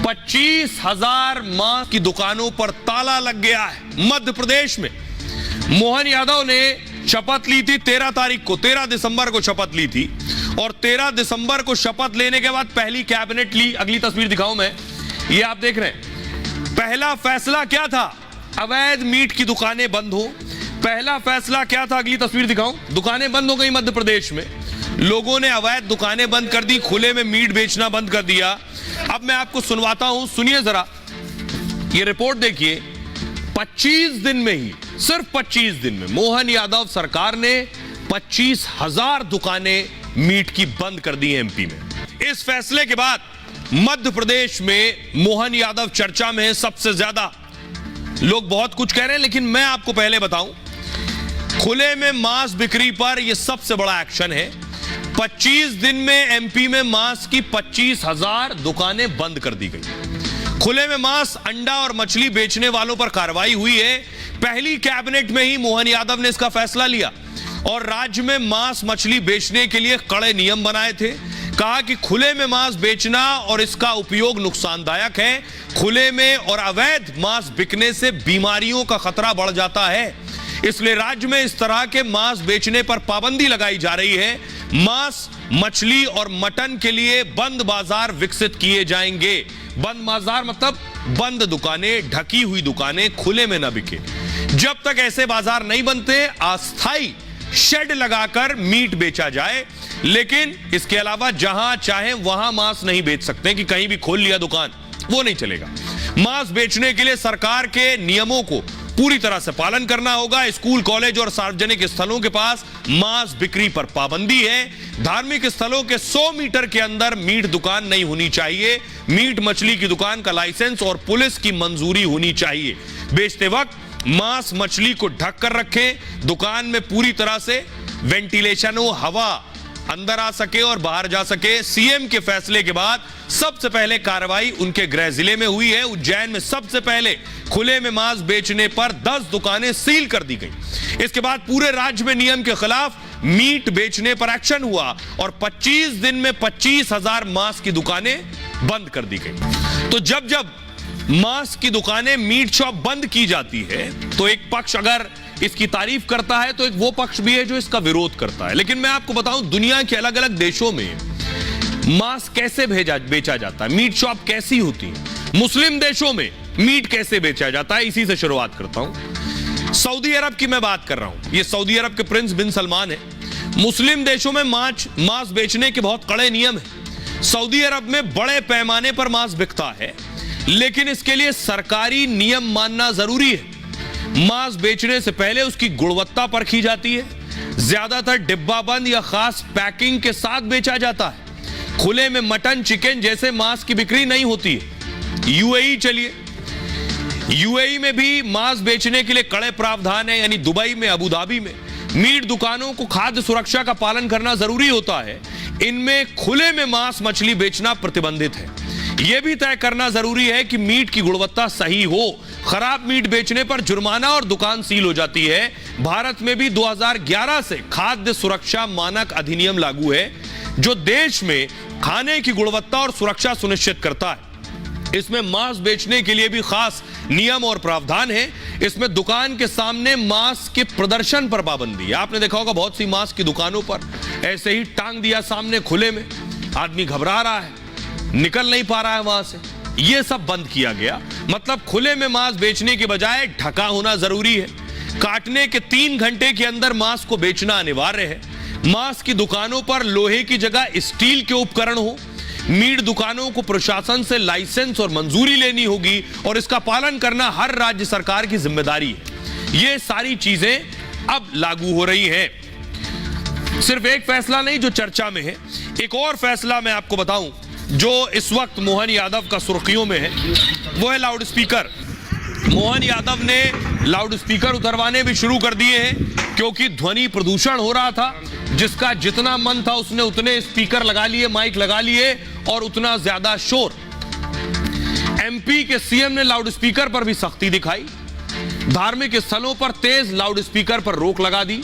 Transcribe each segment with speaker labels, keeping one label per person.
Speaker 1: 25,000 मांस की दुकानों पर ताला लग गया है। मध्य प्रदेश में मोहन यादव ने शपथ ली थी 13 दिसंबर को शपथ ली थी, और 13 दिसंबर को शपथ लेने के बाद पहली कैबिनेट ली। अगली तस्वीर दिखाऊं मैं, ये आप देख रहे हैं। पहला फैसला क्या था? अवैध मीट की दुकानें बंद हो। पहला फैसला क्या था? अगली तस्वीर दिखाऊं। दुकानें बंद हो गई मध्य प्रदेश में, लोगों ने अवैध दुकानें बंद कर दी, खुले में मीट बेचना बंद कर दिया। अब मैं आपको सुनवाता हूं, सुनिए जरा, ये रिपोर्ट देखिए। 25 दिन में ही, सिर्फ 25 दिन में मोहन यादव सरकार ने 25,000 दुकानें मीट की बंद कर दी एमपी में। इस फैसले के बाद मध्य प्रदेश में मोहन यादव चर्चा में है सबसे ज्यादा। लोग बहुत कुछ कह रहे हैं, लेकिन मैं आपको पहले बताऊं, खुले में मांस बिक्री पर यह सबसे बड़ा एक्शन है। 25 दिन में एमपी में मांस की 25,000 दुकानें बंद कर दी गई। खुले में मांस, अंडा और मछली बेचने वालों पर कार्रवाई हुई है। पहली कैबिनेट में ही मोहन यादव ने इसका फैसला लिया और राज्य में मांस मछली बेचने के लिए कड़े नियम बनाए थे। कहा कि खुले में मांस बेचना और इसका उपयोग नुकसानदायक है। खुले में और अवैध मांस बिकने से बीमारियों का खतरा बढ़ जाता है, इसलिए राज्य में इस तरह के मांस बेचने पर पाबंदी लगाई जा रही है। मांस, मछली और मटन के लिए बंद बाजार विकसित किए जाएंगे। बंद बाजार मतलब बंद दुकानें, ढकी हुई दुकानें, खुले में न बिके। जब तक ऐसे बाजार नहीं बनते, अस्थायी शेड लगाकर मीट बेचा जाए, लेकिन इसके अलावा जहां चाहे वहां मांस नहीं बेच सकते कि कहीं भी खोल लिया दुकान, वो नहीं चलेगा। मांस बेचने के लिए सरकार के नियमों को पूरी तरह से पालन करना होगा। स्कूल, कॉलेज और सार्वजनिक स्थलों के पास मांस बिक्री पर पाबंदी है। धार्मिक स्थलों के 100 मीटर के अंदर मीट दुकान नहीं होनी चाहिए। मीट मछली की दुकान का लाइसेंस और पुलिस की मंजूरी होनी चाहिए। बेचते वक्त मांस मछली को ढक कर रखें। दुकान में पूरी तरह से वेंटिलेशन हो, हवा अंदर आ सके और बाहर जा सके। सीएम के फैसले के बाद सबसे पहले कार्रवाई उनके गृह जिले में हुई है। उज्जैन में सबसे पहले खुले में मांस बेचने पर 10 दुकानें सील कर दी गई। इसके बाद पूरे राज्य में नियम के खिलाफ मीट बेचने पर एक्शन हुआ और 25 दिन में 25,000 मांस की दुकानें बंद कर दी गई। तो जब जब मांस की दुकानें, मीट शॉप बंद की जाती है, तो एक पक्ष अगर इसकी तारीफ करता है तो एक वो पक्ष भी है जो इसका विरोध करता है। लेकिन मैं आपको बताऊं, दुनिया के अलग अलग देशों में मांस कैसे बेचा जाता है, मीट शॉप कैसी होती है, मुस्लिम देशों में मीट कैसे बेचा जाता है, इसी से शुरुआत करता हूं। सऊदी अरब की मैं बात कर रहा हूं। ये सऊदी अरब के प्रिंस बिन सलमान है। मुस्लिम देशों में मांस बेचने के बहुत कड़े नियम है। सऊदी अरब में बड़े पैमाने पर मांस बिकता है, लेकिन इसके लिए सरकारी नियम मानना जरूरी है। मांस बेचने से पहले उसकी गुणवत्ता परखी जाती है। ज्यादातर डिब्बाबंद या खास पैकिंग के साथ बेचा जाता है। खुले में मटन, चिकन जैसे मांस की बिक्री नहीं होती है। यूएई चलिए, यूएई में भी मांस बेचने के लिए कड़े प्रावधान है। यानी दुबई में, अबू धाबी में मीट दुकानों को खाद्य सुरक्षा का पालन करना जरूरी होता है। इनमें खुले में मांस मछली बेचना प्रतिबंधित है। यह भी तय करना जरूरी है कि मीट की गुणवत्ता सही हो। खराब मीट बेचने पर जुर्माना और दुकान सील हो जाती है। भारत में भी 2011 से खाद्य सुरक्षा मानक अधिनियम लागू है, जो देश में खाने की गुणवत्ता और सुरक्षा सुनिश्चित करता है। इसमें मांस बेचने के लिए भी खास नियम और प्रावधान है। इसमें दुकान के सामने मांस के प्रदर्शन पर पाबंदी है। आपने देखा होगा बहुत सी मांस की दुकानों पर ऐसे ही टांग दिया सामने खुले में, आदमी घबरा रहा है, निकल नहीं पा रहा है वहां से। यह सब बंद किया गया। मतलब खुले में मांस बेचने के बजाय ढका होना जरूरी है। काटने के 3 घंटे के अंदर मांस को बेचना अनिवार्य है। मांस की दुकानों पर लोहे की जगह स्टील के उपकरण हो। मीट दुकानों को प्रशासन से लाइसेंस और मंजूरी लेनी होगी और इसका पालन करना हर राज्य सरकार की जिम्मेदारी है। ये सारी चीजें अब लागू हो रही हैं। सिर्फ एक फैसला नहीं जो चर्चा में है, एक और फैसला मैं आपको बताऊं जो इस वक्त मोहन यादव का सुर्खियों में है, वो है लाउड स्पीकर। मोहन यादव ने लाउड स्पीकर उतरवाने भी शुरू कर दिए हैं, क्योंकि ध्वनि प्रदूषण हो रहा था। जिसका जितना मन था उसने उतने स्पीकर लगा लिए, माइक लगा लिए और उतना ज्यादा शोर। एमपी के सीएम ने लाउड स्पीकर पर भी सख्ती दिखाई। धार्मिक स्थलों पर तेज लाउड स्पीकर पर रोक लगा दी।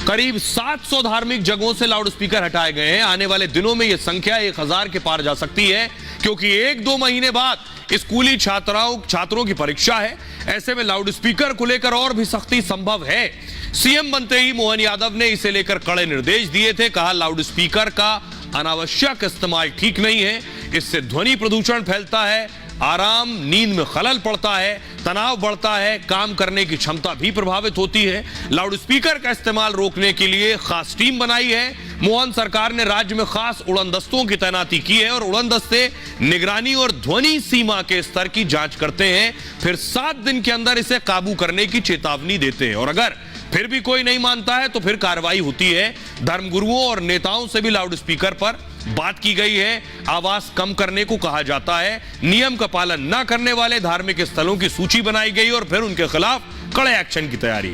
Speaker 1: करीब 700 धार्मिक जगहों से लाउड स्पीकर हटाए गए हैं। आने वाले दिनों में यह संख्या 1000 के पार जा सकती है। क्योंकि 1-2 महीने बाद स्कूली छात्रों की परीक्षा है। ऐसे में लाउड स्पीकर को लेकर और भी सख्ती संभव है। सीएम बनते ही मोहन यादव ने इसे लेकर कड़े निर्देश दिए थे। कहा, लाउड स्पीकर का अनावश्यक इस्तेमाल ठीक नहीं है, इससे ध्वनि प्रदूषण फैलता है, आराम नींद में खलल पड़ता है, तनाव बढ़ता है, काम करने की क्षमता भी प्रभावित होती है। लाउड स्पीकर का इस्तेमाल रोकने के लिए खास टीम बनाई है। मोहन सरकार ने राज्य में खास उड़न दस्तों की तैनाती की है और उड़न दस्ते निगरानी और ध्वनि सीमा के स्तर की जांच करते हैं, फिर 7 दिन के अंदर इसे काबू करने की चेतावनी देते हैं और अगर फिर भी कोई नहीं मानता है तो फिर कार्रवाई होती है। धर्मगुरुओं और नेताओं से भी लाउड स्पीकर पर बात की गई है। आवाज कम करने को कहा जाता है। नियम का पालन न करने वाले धार्मिक स्थलों की सूची बनाई गई और फिर उनके खिलाफ कड़े एक्शन की तैयारी।